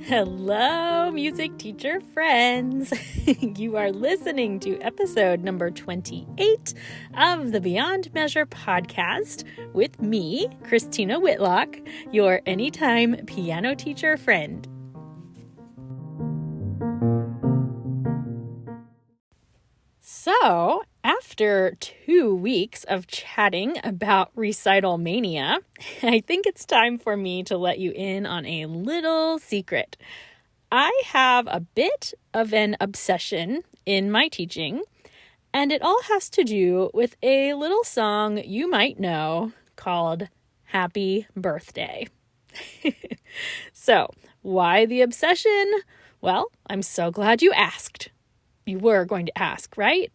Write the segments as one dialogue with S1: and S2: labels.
S1: Hello, music teacher friends. You are listening to episode number 28 of the Beyond Measure podcast with me, Christina Whitlock, your anytime piano teacher friend. So, after 2 weeks of chatting about recital mania, I think it's time for me to let you in on a little secret. I have a bit of an obsession in my teaching, and it all has to do with a little song you might know called Happy Birthday. So, why the obsession? Well, I'm so glad you asked. You were going to ask, right?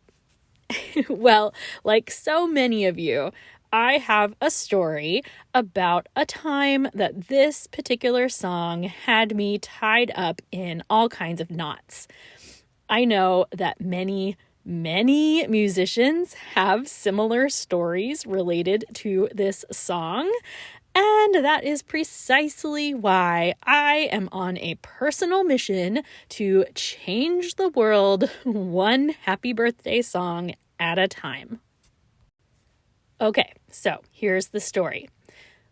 S1: Well, like so many of you, I have a story about a time that this particular song had me tied up in all kinds of knots. I know that many musicians have similar stories related to this song, and that is precisely why I am on a personal mission to change the world one happy birthday song at a time. Okay, so here's the story.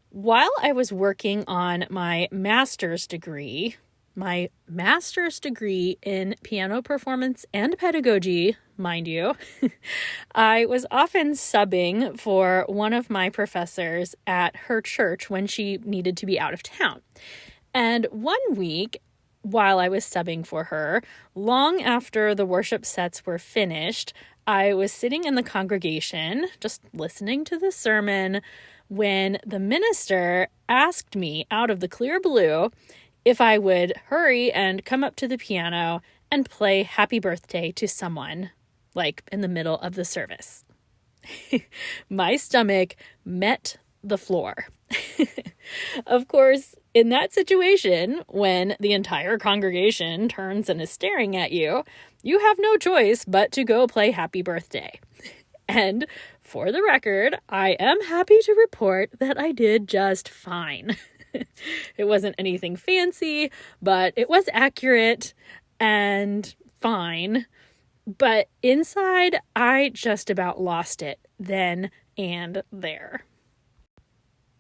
S1: While I was working on my master's degree in piano performance and pedagogy, mind you, I was often subbing for one of my professors at her church when she needed to be out of town. And one week, while I was subbing for her, long after the worship sets were finished, I was sitting in the congregation, just listening to the sermon, when the minister asked me out of the clear blue if I would hurry and come up to the piano and play Happy Birthday to someone, like in the middle of the service. My stomach met the floor. Of course, in that situation, when the entire congregation turns and is staring at you, you have no choice but to go play Happy Birthday. And for the record, I am happy to report that I did just fine. It wasn't anything fancy, but it was accurate and fine. But inside, I just about lost it then and there.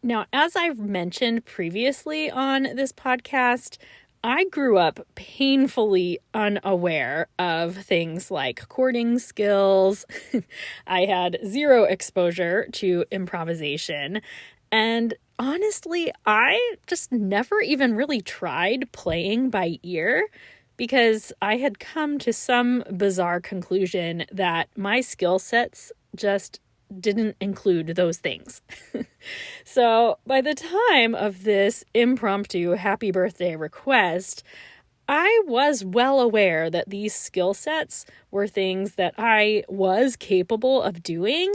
S1: Now, as I've mentioned previously on this podcast, I grew up painfully unaware of things like chording skills. I had zero exposure to improvisation. And honestly, I just never even really tried playing by ear because I had come to some bizarre conclusion that my skill sets just didn't include those things. So by the time of this impromptu happy birthday request, I was well aware that these skill sets were things that I was capable of doing,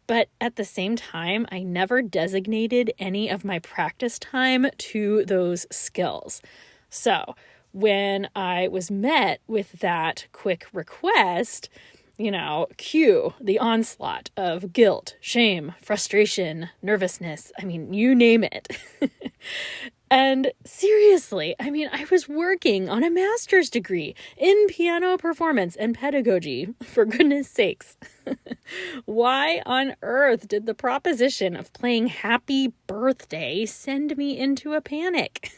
S1: but at the same time, I never designated any of my practice time to those skills. So when I was met with that quick request, cue the onslaught of guilt, shame, frustration, nervousness. You name it. And seriously, I was working on a master's degree in piano performance and pedagogy, for goodness sakes. Why on earth did the proposition of playing Happy Birthday send me into a panic?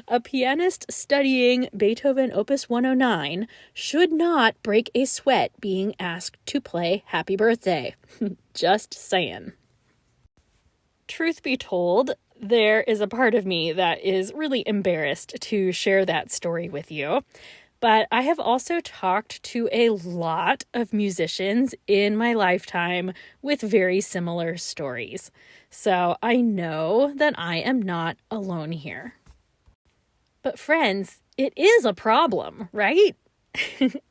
S1: A pianist studying Beethoven Opus 109 should not break a sweat being asked to play Happy Birthday. Just saying. Truth be told, there is a part of me that is really embarrassed to share that story with you. But I have also talked to a lot of musicians in my lifetime with very similar stories. So I know that I am not alone here. But friends, it is a problem, right?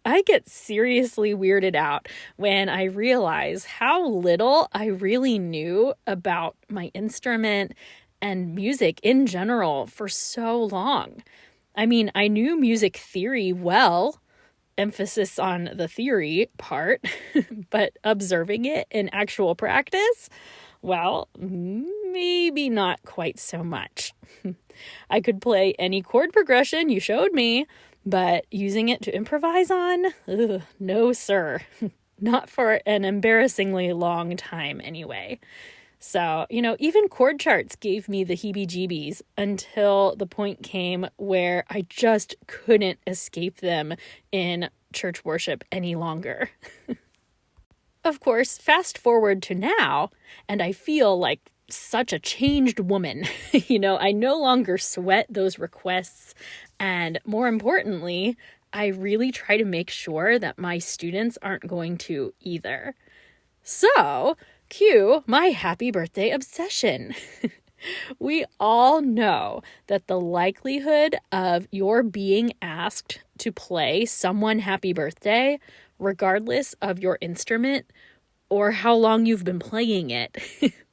S1: I get seriously weirded out when I realize how little I really knew about my instrument and music in general for so long. I knew music theory well, emphasis on the theory part, but observing it in actual practice, well, maybe not quite so much. I could play any chord progression you showed me, but using it to improvise on? Ugh, no, sir. Not for an embarrassingly long time anyway. So, even chord charts gave me the heebie-jeebies until the point came where I just couldn't escape them in church worship any longer. Of course, fast forward to now, and I feel like such a changed woman. I no longer sweat those requests, and more importantly, I really try to make sure that my students aren't going to either. So, cue my happy birthday obsession. We all know that the likelihood of your being asked to play someone happy birthday, regardless of your instrument or how long you've been playing it,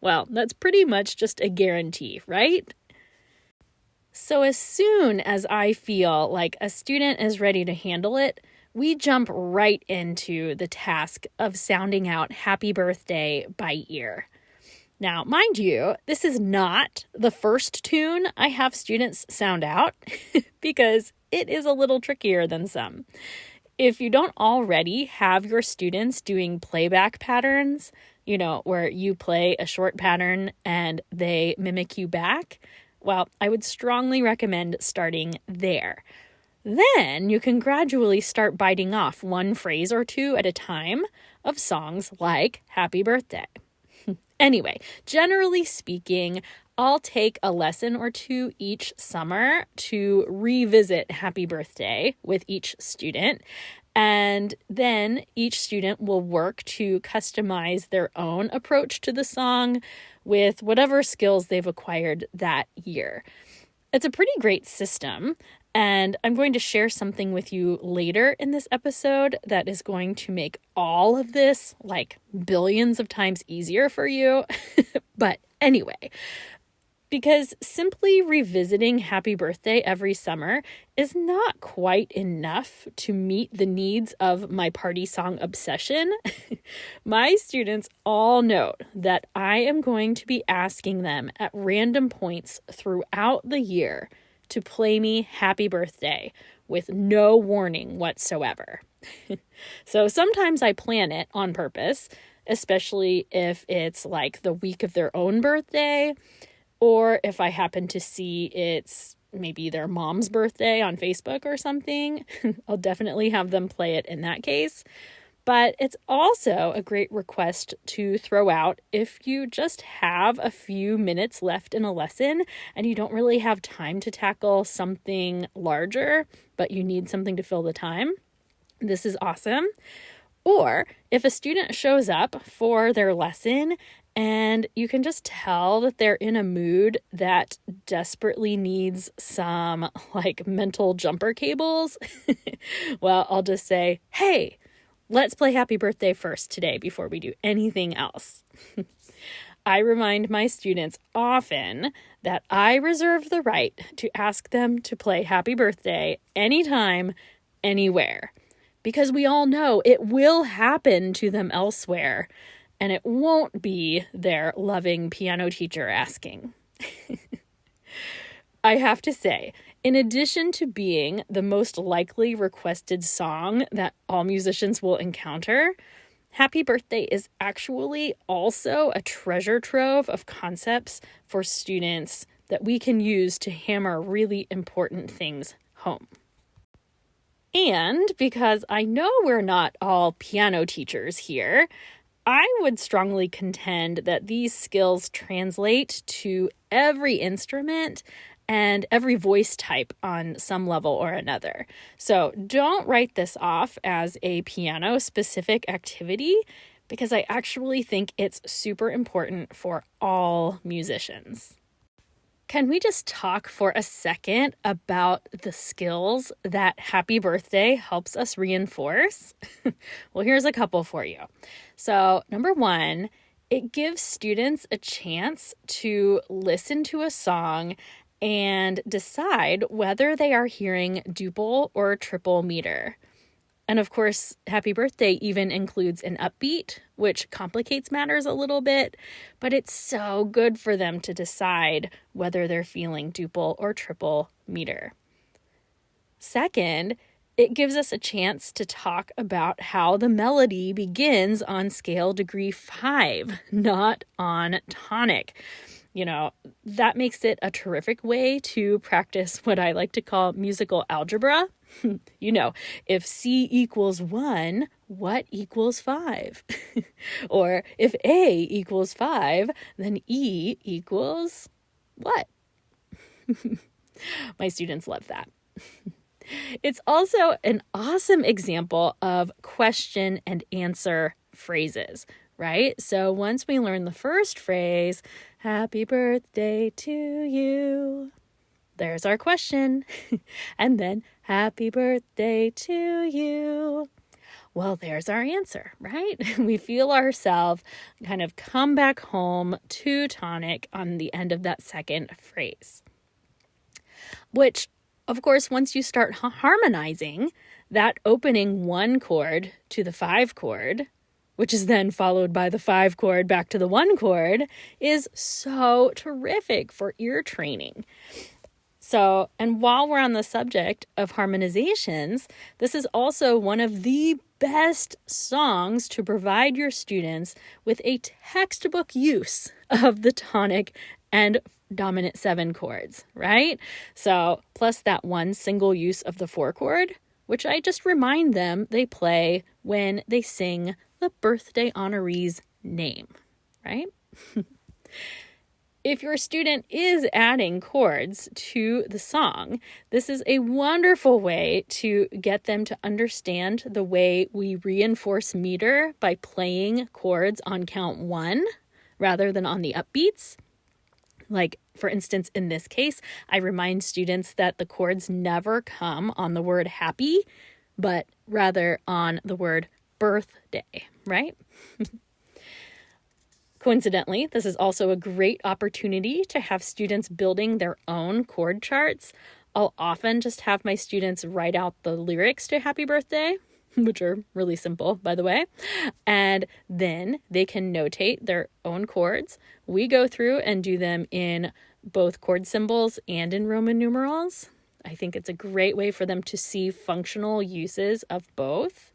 S1: well, that's pretty much just a guarantee, right? So as soon as I feel like a student is ready to handle it, we jump right into the task of sounding out happy birthday by ear. Now, mind you, this is not the first tune I have students sound out because it is a little trickier than some. If you don't already have your students doing playback patterns, where you play a short pattern and they mimic you back, well, I would strongly recommend starting there. Then you can gradually start biting off one phrase or two at a time of songs like Happy Birthday. Anyway, generally speaking, I'll take a lesson or two each summer to revisit Happy Birthday with each student. And then each student will work to customize their own approach to the song with whatever skills they've acquired that year. It's a pretty great system, and I'm going to share something with you later in this episode that is going to make all of this like billions of times easier for you. But anyway, because simply revisiting Happy Birthday every summer is not quite enough to meet the needs of my party song obsession, my students all note that I am going to be asking them at random points throughout the year to play me Happy Birthday with no warning whatsoever. So sometimes I plan it on purpose, especially if it's like the week of their own birthday, or if I happen to see it's maybe their mom's birthday on Facebook or something. I'll definitely have them play it in that case. But it's also a great request to throw out if you just have a few minutes left in a lesson and you don't really have time to tackle something larger, but you need something to fill the time. This is awesome. Or if a student shows up for their lesson and you can just tell that they're in a mood that desperately needs some like mental jumper cables, well, I'll just say, hey, let's play Happy Birthday first today before we do anything else. I remind my students often that I reserve the right to ask them to play Happy Birthday anytime, anywhere, because we all know it will happen to them elsewhere, and it won't be their loving piano teacher asking. I have to say, in addition to being the most likely requested song that all musicians will encounter, Happy Birthday is actually also a treasure trove of concepts for students that we can use to hammer really important things home. And because I know we're not all piano teachers here, I would strongly contend that these skills translate to every instrument and every voice type on some level or another. So don't write this off as a piano-specific activity, because I actually think it's super important for all musicians. Can we just talk for a second about the skills that Happy Birthday helps us reinforce? Well, here's a couple for you. So, number one, it gives students a chance to listen to a song and decide whether they are hearing duple or triple meter. And of course, happy birthday even includes an upbeat, which complicates matters a little bit, but it's so good for them to decide whether they're feeling duple or triple meter. Second, it gives us a chance to talk about how the melody begins on scale degree 5, not on tonic. That makes it a terrific way to practice what I like to call musical algebra. If C equals 1, what equals 5? Or if A equals 5, then E equals what? My students love that. It's also an awesome example of question and answer phrases, right? So once we learn the first phrase, happy birthday to you, there's our question. And then, happy birthday to you. Well, there's our answer, right? We feel ourselves kind of come back home to tonic on the end of that second phrase. Which, of course, once you start harmonizing, that opening 1 chord to the 5 chord, which is then followed by the 5 chord back to the 1 chord, is so terrific for ear training. So, and while we're on the subject of harmonizations, this is also one of the best songs to provide your students with a textbook use of the tonic and dominant 7 chords, right? So, plus that one single use of the 4 chord, which I just remind them they play when they sing the birthday honoree's name, right? If your student is adding chords to the song, this is a wonderful way to get them to understand the way we reinforce meter by playing chords on count 1 rather than on the upbeats. Like, for instance, in this case, I remind students that the chords never come on the word happy, but rather on the word birthday, right? Coincidentally, this is also a great opportunity to have students building their own chord charts. I'll often just have my students write out the lyrics to Happy Birthday, which are really simple, by the way, and then they can notate their own chords. We go through and do them in both chord symbols and in Roman numerals. I think it's a great way for them to see functional uses of both.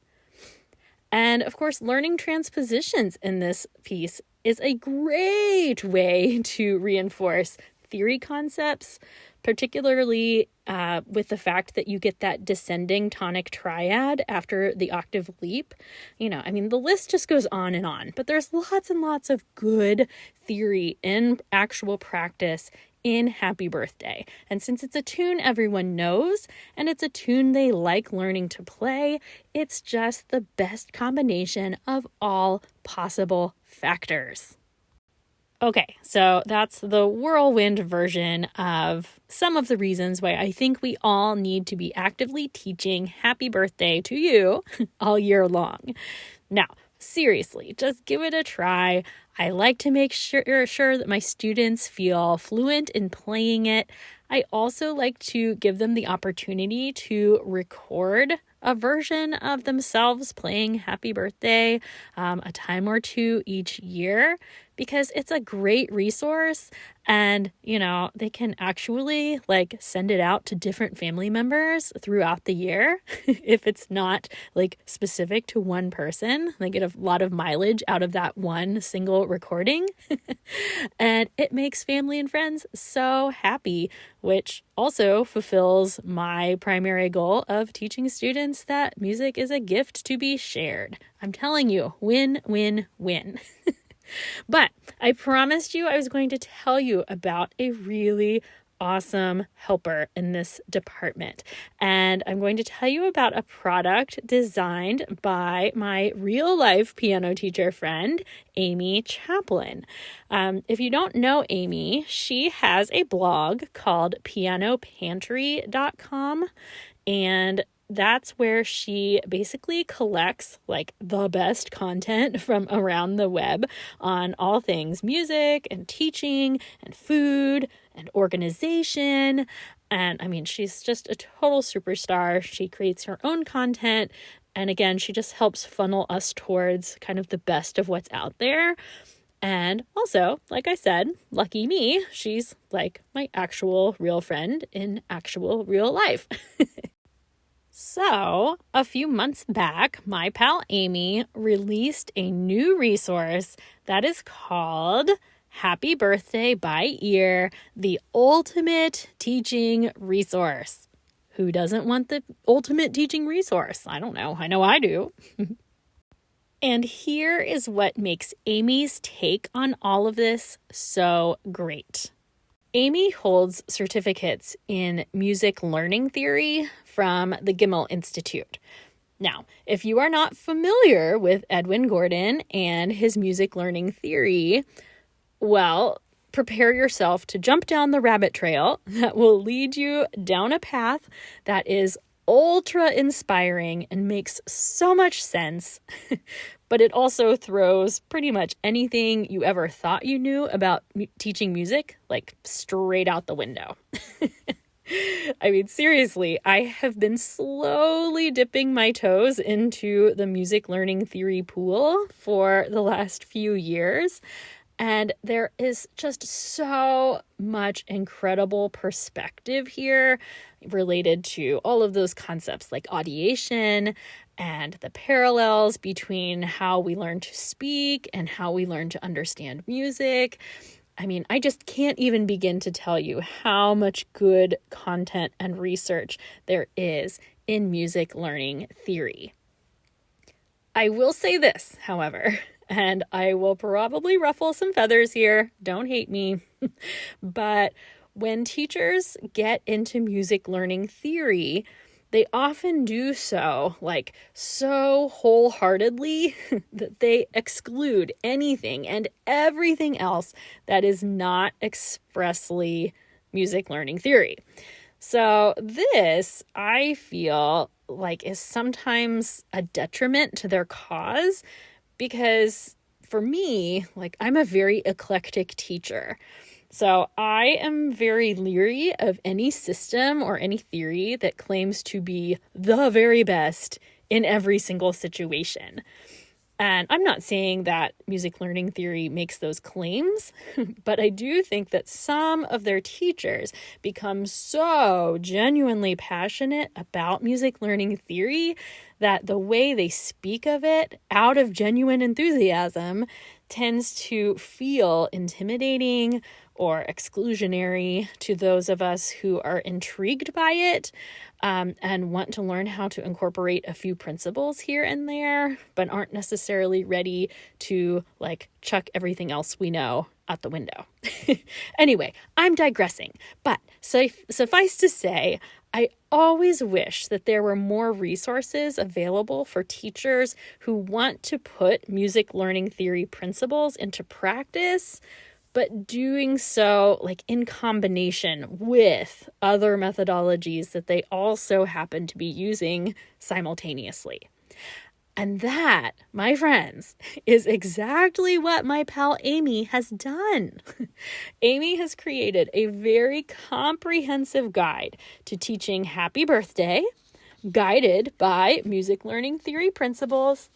S1: And of course, learning transpositions in this piece is a great way to reinforce theory concepts, particularly with the fact that you get that descending tonic triad after the octave leap. The list just goes on, but there's lots and lots of good theory in actual practice in Happy Birthday. And since it's a tune everyone knows, and it's a tune they like learning to play, it's just the best combination of all possible factors. Okay, so that's the whirlwind version of some of the reasons why I think we all need to be actively teaching Happy Birthday to you all year long. Now, seriously, just give it a try. I like to make sure that my students feel fluent in playing it. I also like to give them the opportunity to record a version of themselves playing Happy Birthday a time or two each year, because it's a great resource, and they can actually send it out to different family members throughout the year. If it's not specific to one person, they get a lot of mileage out of that one single recording. And it makes family and friends so happy, which also fulfills my primary goal of teaching students that music is a gift to be shared. I'm telling you, win, win, win. But I promised you I was going to tell you about a really awesome helper in this department. And I'm going to tell you about a product designed by my real life piano teacher friend, Amy Chaplin. If you don't know Amy, she has a blog called pianopantry.com, and that's where she basically collects the best content from around the web on all things music and teaching and food and organization. And she's just a total superstar. She creates her own content And again, she just helps funnel us towards kind of the best of what's out there. And also, like I said, lucky me, she's like my actual real friend in actual real life. So, a few months back, my pal Amy released a new resource that is called Happy Birthday by Ear, the ultimate teaching resource. Who doesn't want the ultimate teaching resource? I don't know. I know I do. And here is what makes Amy's take on all of this so great. Amy holds certificates in music learning theory from the Gimmel Institute. Now, if you are not familiar with Edwin Gordon and his music learning theory, well, prepare yourself to jump down the rabbit trail that will lead you down a path that is ultra inspiring and makes so much sense, but it also throws pretty much anything you ever thought you knew about teaching music, like straight out the window. I mean, seriously, I have been slowly dipping my toes into the music learning theory pool for the last few years. And there is just so much incredible perspective here related to all of those concepts like audiation and the parallels between how we learn to speak and how we learn to understand music. I mean, I just can't even begin to tell you how much good content and research there is in music learning theory. I will say this, however, and I will probably ruffle some feathers here. Don't hate me. But when teachers get into music learning theory, they often do so so wholeheartedly that they exclude anything and everything else that is not expressly music learning theory. So this, I feel like, is sometimes a detriment to their cause, because for me, I'm a very eclectic teacher. So I am very leery of any system or any theory that claims to be the very best in every single situation. And I'm not saying that music learning theory makes those claims, but I do think that some of their teachers become so genuinely passionate about music learning theory that the way they speak of it out of genuine enthusiasm tends to feel intimidating or exclusionary to those of us who are intrigued by it and want to learn how to incorporate a few principles here and there, but aren't necessarily ready to chuck everything else we know out the window. Anyway, I'm digressing, but suffice to say, I always wish that there were more resources available for teachers who want to put music learning theory principles into practice, but doing so in combination with other methodologies that they also happen to be using simultaneously. And that, my friends, is exactly what my pal Amy has done. Amy has created a very comprehensive guide to teaching Happy Birthday, guided by music learning theory principles,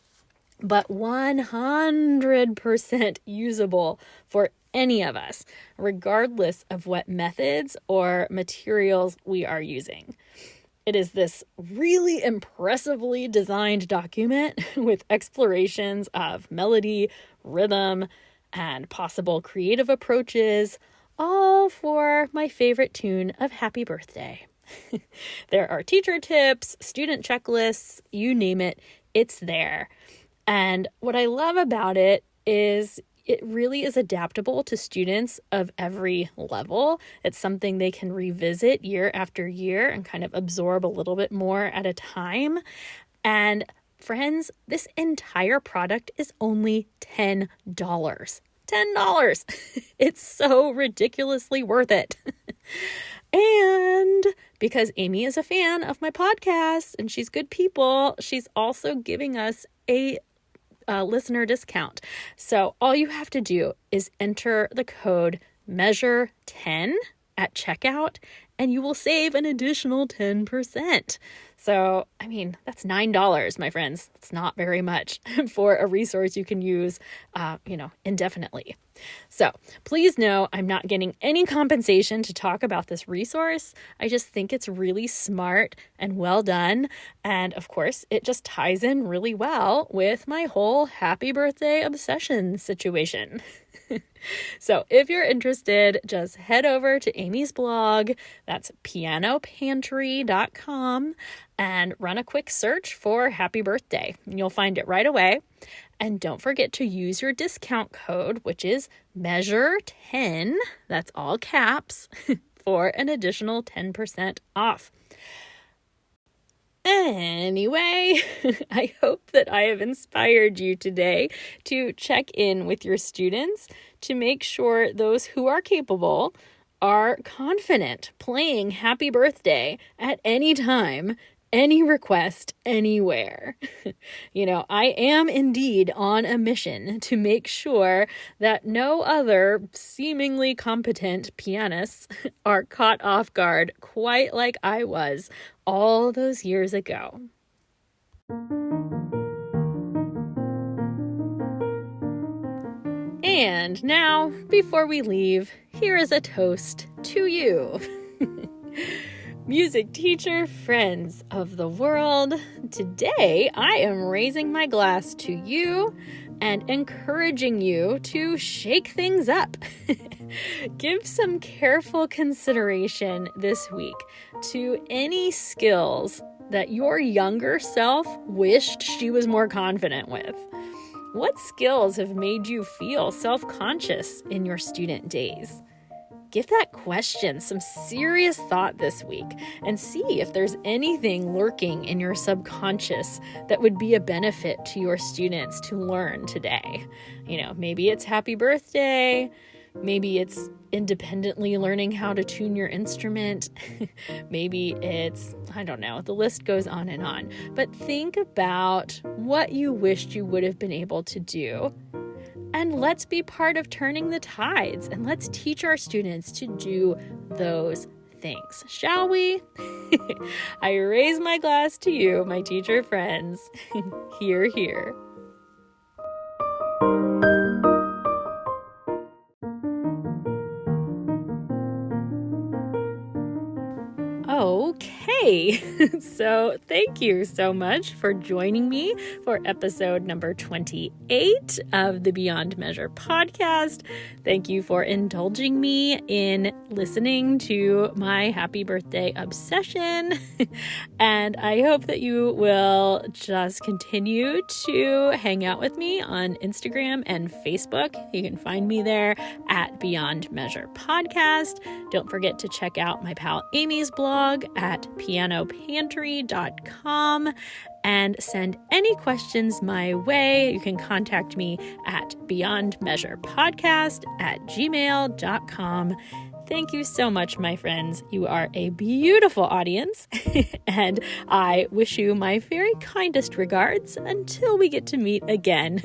S1: but 100% usable for any of us, regardless of what methods or materials we are using. It is this really impressively designed document with explorations of melody, rhythm, and possible creative approaches, all for my favorite tune of Happy Birthday. There are teacher tips, student checklists, you name it, it's there. And what I love about it is it really is adaptable to students of every level. It's something they can revisit year after year and kind of absorb a little bit more at a time. And friends, this entire product is only $10. $10. It's so ridiculously worth it. And because Amy is a fan of my podcast and she's good people, she's also giving us a listener discount. So all you have to do is enter the code MEASURE10, at checkout, and you will save an additional 10%. So, that's $9, my friends. It's not very much for a resource you can use, indefinitely. So please know I'm not getting any compensation to talk about this resource. I just think it's really smart and well done. And of course, it just ties in really well with my whole happy birthday obsession situation. So if you're interested, just head over to Amy's blog, that's pianopantry.com, and run a quick search for happy birthday. You'll find it right away. And don't forget to use your discount code, which is measure10, that's all caps, for an additional 10% off. Anyway, I hope that I have inspired you today to check in with your students to make sure those who are capable are confident playing happy birthday at any time, any request, anywhere. I am indeed on a mission to make sure that no other seemingly competent pianists are caught off guard quite like I was all those years ago. And now, before we leave, here is a toast to you. Music teacher friends of the world, today I am raising my glass to you and encouraging you to shake things up. Give some careful consideration this week to any skills that your younger self wished she was more confident with. What skills have made you feel self-conscious in your student days? Give that question some serious thought this week and see if there's anything lurking in your subconscious that would be a benefit to your students to learn today. Maybe it's happy birthday. Maybe it's independently learning how to tune your instrument. Maybe it's, the list goes on and on. But think about what you wished you would have been able to do. And let's be part of turning the tides, and let's teach our students to do those things, shall we? I raise my glass to you, my teacher friends. Hear, hear. Okay, so thank you so much for joining me for episode number 28 of the Beyond Measure podcast. Thank you for indulging me in listening to my happy birthday obsession. And I hope that you will just continue to hang out with me on Instagram and Facebook. You can find me there at Beyond Measure Podcast. Don't forget to check out my pal Amy's blog at pianopantry.com and send any questions my way. You can contact me at beyondmeasurepodcast@gmail.com. Thank you so much, my friends. You are a beautiful audience, and I wish you my very kindest regards until we get to meet again.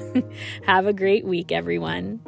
S1: Have a great week, everyone.